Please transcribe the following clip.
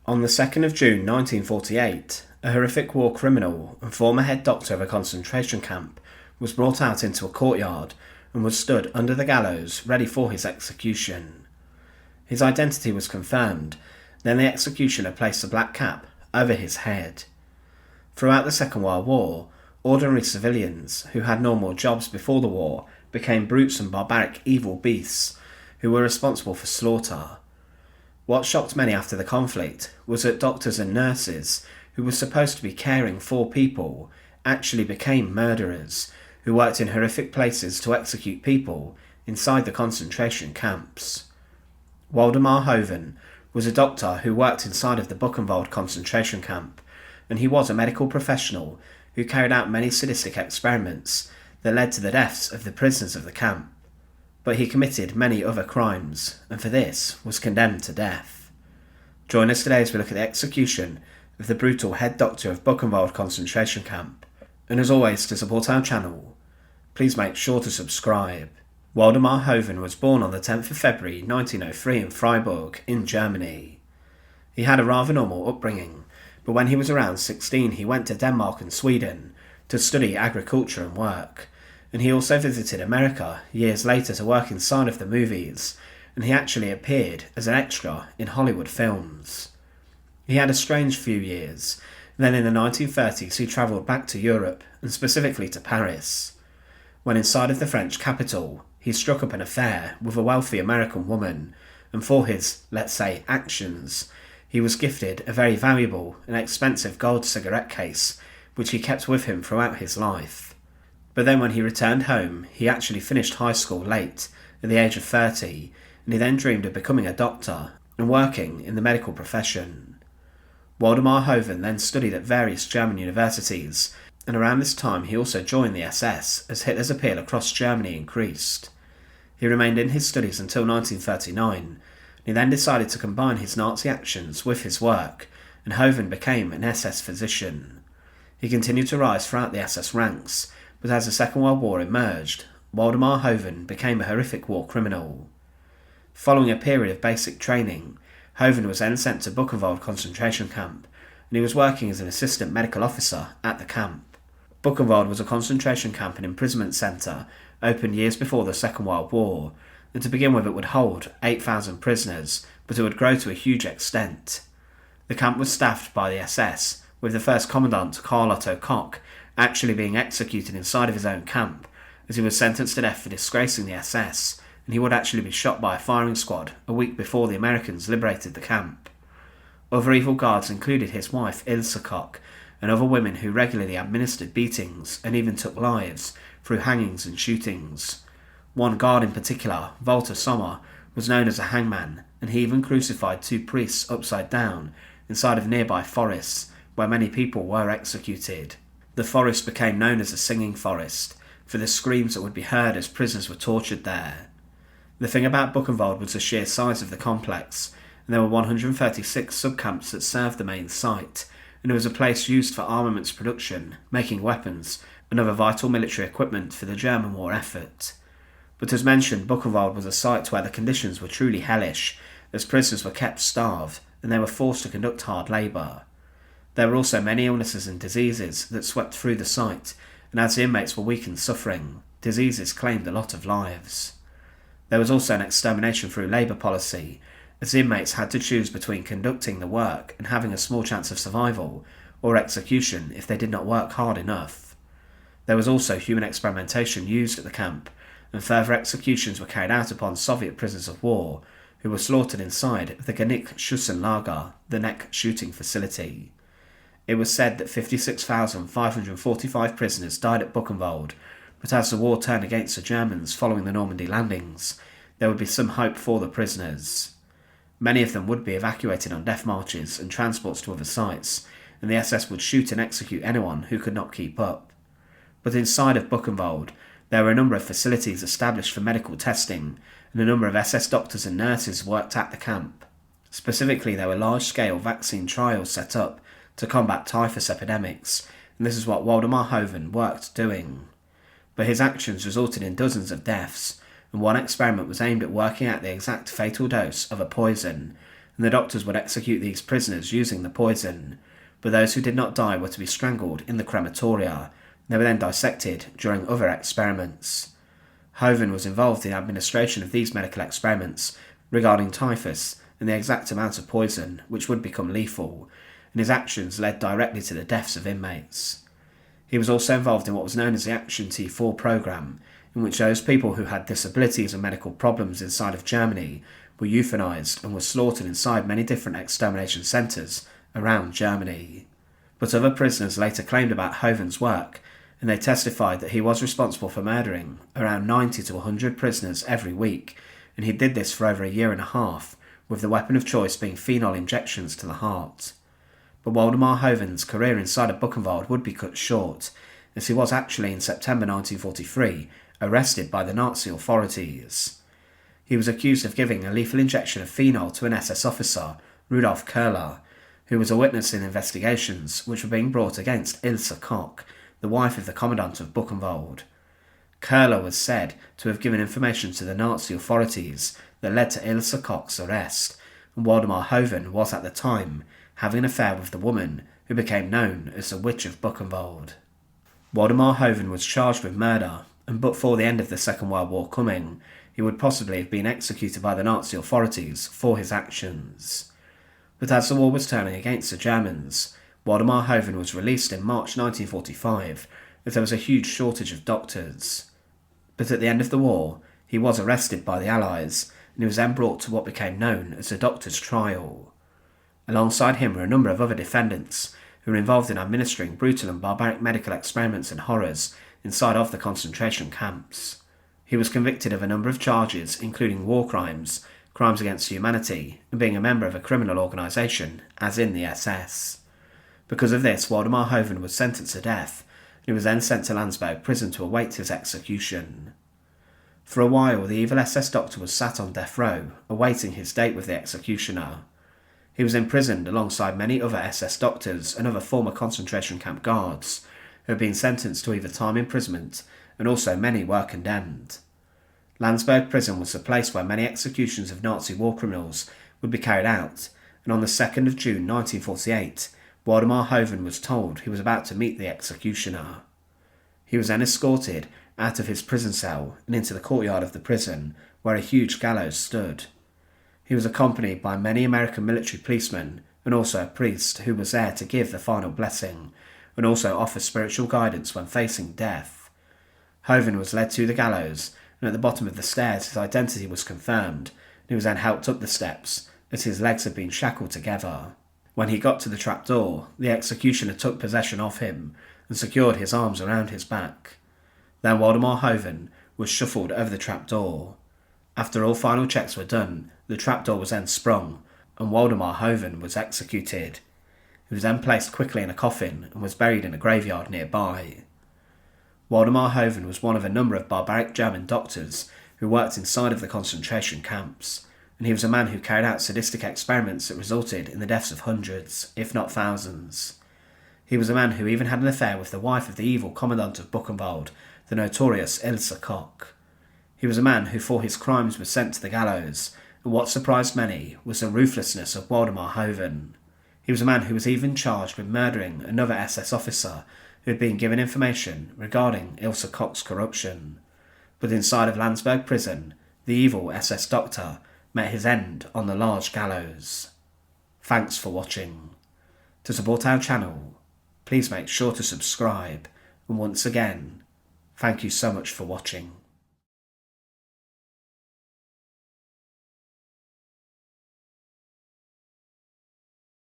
On the 2nd of June 1948, a horrific war criminal and former head doctor of a concentration camp was brought out into a courtyard and was stood under the gallows ready for his execution. His identity was confirmed, then the executioner placed a black cap over his head. Throughout the Second World War, ordinary civilians who had normal jobs before the war became brutes and barbaric evil beasts who were responsible for slaughter. What shocked many after the conflict was that doctors and nurses who were supposed to be caring for people actually became murderers who worked in horrific places to execute people inside the concentration camps. Waldemar Hoven was a doctor who worked inside of the Buchenwald concentration camp, and he was a medical professional who carried out many sadistic experiments that led to the deaths of the prisoners of the camp. But he committed many other crimes, and for this was condemned to death. Join us today as we look at the execution of the brutal head doctor of Buchenwald concentration camp, and as always, to support our channel, please make sure to subscribe. Waldemar Hoven was born on the 10th of February 1903 in Freiburg, in Germany. He had a rather normal upbringing, but when he was around 16 he went to Denmark and Sweden to study agriculture and work, and he also visited America years later to work inside of the movies, and he actually appeared as an extra in Hollywood films. He had a strange few years, and then in the 1930s he travelled back to Europe, and specifically to Paris. When inside of the French capital, he struck up an affair with a wealthy American woman, and for his, let's say, actions, he was gifted a very valuable and expensive gold cigarette case, which he kept with him throughout his life. But then when he returned home, he actually finished high school late, at the age of 30, and he then dreamed of becoming a doctor and working in the medical profession. Waldemar Hoven then studied at various German universities, and around this time he also joined the SS as Hitler's appeal across Germany increased. He remained in his studies until 1939, and he then decided to combine his Nazi actions with his work, and Hoven became an SS physician. He continued to rise throughout the SS ranks, but as the Second World War emerged, Waldemar Hoven became a horrific war criminal. Following a period of basic training, Hoven was then sent to Buchenwald concentration camp, and he was working as an assistant medical officer at the camp. Buchenwald was a concentration camp and imprisonment centre opened years before the Second World War, and to begin with it would hold 8,000 prisoners, but it would grow to a huge extent. The camp was staffed by the SS, with the first Commandant, Ilse Koch, actually being executed inside of his own camp, as he was sentenced to death for disgracing the SS, and he would actually be shot by a firing squad a week before the Americans liberated the camp. Other evil guards included his wife Ilse Koch, and other women who regularly administered beatings and even took lives through hangings and shootings. One guard in particular, Walter Sommer, was known as a hangman, and he even crucified 2 priests upside down inside of nearby forests where many people were executed. The forest became known as the Singing Forest, for the screams that would be heard as prisoners were tortured there. The thing about Buchenwald was the sheer size of the complex, and there were 136 subcamps that served the main site, and it was a place used for armaments production, making weapons, and other vital military equipment for the German war effort. But as mentioned, Buchenwald was a site where the conditions were truly hellish, as prisoners were kept starved, and they were forced to conduct hard labour. There were also many illnesses and diseases that swept through the site, and as the inmates were weak and suffering, diseases claimed a lot of lives. There was also an extermination through labour policy, as the inmates had to choose between conducting the work and having a small chance of survival, or execution if they did not work hard enough. There was also human experimentation used at the camp, and further executions were carried out upon Soviet prisoners of war, who were slaughtered inside the Genickschussenlager, the neck shooting facility. It was said that 56,545 prisoners died at Buchenwald, but as the war turned against the Germans following the Normandy landings, there would be some hope for the prisoners. Many of them would be evacuated on death marches and transports to other sites, and the SS would shoot and execute anyone who could not keep up. But inside of Buchenwald, there were a number of facilities established for medical testing, and a number of SS doctors and nurses worked at the camp. Specifically, there were large-scale vaccine trials set up to combat typhus epidemics, and this is what Waldemar Hoven worked doing. But his actions resulted in dozens of deaths, and one experiment was aimed at working out the exact fatal dose of a poison, and the doctors would execute these prisoners using the poison, but those who did not die were to be strangled in the crematoria. They were then dissected during other experiments. Hoven was involved in the administration of these medical experiments regarding typhus and the exact amount of poison which would become lethal, and his actions led directly to the deaths of inmates. He was also involved in what was known as the Action T4 program, in which those people who had disabilities and medical problems inside of Germany were euthanized and were slaughtered inside many different extermination centres around Germany. But other prisoners later claimed about Hoven's work, and they testified that he was responsible for murdering around 90 to 100 prisoners every week, and he did this for over a year and a half, with the weapon of choice being phenol injections to the heart. But Waldemar Hoven's career inside of Buchenwald would be cut short, as he was actually in September 1943 arrested by the Nazi authorities. He was accused of giving a lethal injection of phenol to an SS officer, Rudolf Köhler, who was a witness in investigations which were being brought against Ilse Koch, the wife of the Commandant of Buchenwald. Köhler was said to have given information to the Nazi authorities that led to Ilse Koch's arrest, and Waldemar Hoven was at the time having an affair with the woman who became known as the Witch of Buchenwald. Waldemar Hoven was charged with murder, and but for the end of the Second World War coming, he would possibly have been executed by the Nazi authorities for his actions. But as the war was turning against the Germans, Waldemar Hoven was released in March 1945 as there was a huge shortage of doctors. But at the end of the war, he was arrested by the Allies, and he was then brought to what became known as the Doctor's Trial. Alongside him were a number of other defendants who were involved in administering brutal and barbaric medical experiments and horrors inside of the concentration camps. He was convicted of a number of charges, including war crimes, crimes against humanity, and being a member of a criminal organisation, as in the SS. Because of this, Waldemar Hoven was sentenced to death, and he was then sent to Landsberg Prison to await his execution. For a while, the evil SS doctor was sat on death row, awaiting his date with the executioner. He was imprisoned alongside many other SS doctors and other former concentration camp guards, who had been sentenced to either time imprisonment, and also many were condemned. Landsberg Prison was the place where many executions of Nazi war criminals would be carried out, and on the 2nd of June 1948, Waldemar Hoven was told he was about to meet the executioner. He was then escorted out of his prison cell and into the courtyard of the prison, where a huge gallows stood. He was accompanied by many American military policemen and also a priest who was there to give the final blessing and also offer spiritual guidance when facing death. Hoven was led to the gallows, and at the bottom of the stairs his identity was confirmed, and he was then helped up the steps as his legs had been shackled together. When he got to the trapdoor, the executioner took possession of him and secured his arms around his back. Then Waldemar Hoven was shuffled over the trapdoor. After all final checks were done, the trapdoor was then sprung, and Waldemar Hoven was executed. He was then placed quickly in a coffin and was buried in a graveyard nearby. Waldemar Hoven was one of a number of barbaric German doctors who worked inside of the concentration camps, and he was a man who carried out sadistic experiments that resulted in the deaths of hundreds, if not thousands. He was a man who even had an affair with the wife of the evil Commandant of Buchenwald, the notorious Ilse Koch. He was a man who for his crimes was sent to the gallows, and what surprised many was the ruthlessness of Waldemar Hoven. He was a man who was even charged with murdering another SS officer who had been given information regarding Ilse Koch's corruption. But inside of Landsberg Prison, the evil SS doctor met his end on the large gallows. Thanks for watching. To support our channel, please make sure to subscribe, and once again, thank you so much for watching.